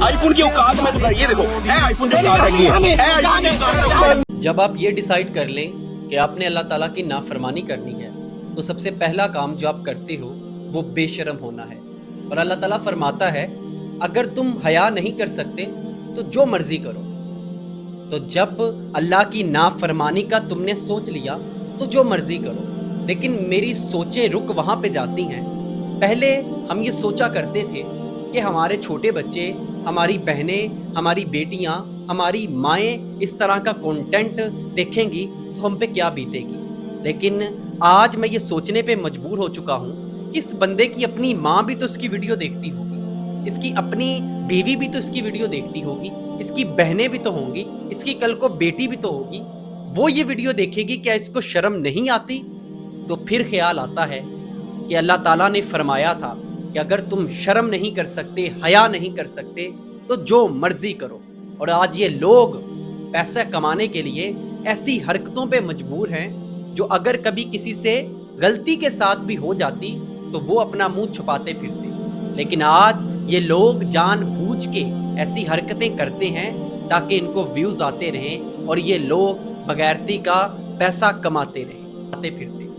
آئی phone کی اوقات میں یہ دیکھو آئی فون کی اوقات ہے. جب آپ یہ ڈیسائیڈ کر لیں کہ آپ نے اللہ تعالیٰ کی نافرمانی کرنی ہے تو سب سے پہلا کام جو آپ کرتے ہو وہ بے شرم ہونا ہے. اور اللہ تعالیٰ فرماتا ہے اگر تم حیا نہیں کر سکتے تو جو مرضی کرو. تو جب اللہ کی نافرمانی کا تم نے سوچ لیا تو جو مرضی کرو. لیکن میری سوچیں رک وہاں پہ جاتی ہیں. پہلے ہم یہ سوچا کرتے تھے کہ ہمارے چھوٹے بچے، ہماری بہنیں، ہماری بیٹیاں، ہماری مائیں اس طرح کا کنٹینٹ دیکھیں گی تو ہم پہ کیا بیتے گی. لیکن آج میں یہ سوچنے پہ مجبور ہو چکا ہوں کہ اس بندے کی اپنی ماں بھی تو اس کی ویڈیو دیکھتی ہوگی، اس کی اپنی بیوی بھی تو اس کی ویڈیو دیکھتی ہوگی، اس کی بہنیں بھی تو ہوں گی، اس کی کل کو بیٹی بھی تو ہوگی. وہ یہ ویڈیو دیکھے گی، کیا اس کو شرم نہیں آتی؟ تو پھر خیال آتا ہے کہ اللہ تعالیٰ نے فرمایا تھا کہ اگر تم شرم نہیں کر سکتے، حیا نہیں کر سکتے تو جو مرضی کرو. اور آج یہ لوگ پیسہ کمانے کے لیے ایسی حرکتوں پہ مجبور ہیں جو اگر کبھی کسی سے غلطی کے ساتھ بھی ہو جاتی تو وہ اپنا منہ چھپاتے پھرتے. لیکن آج یہ لوگ جان بوجھ کے ایسی حرکتیں کرتے ہیں تاکہ ان کو ویوز آتے رہیں اور یہ لوگ بغیرتی کا پیسہ کماتے رہیں پھرتے.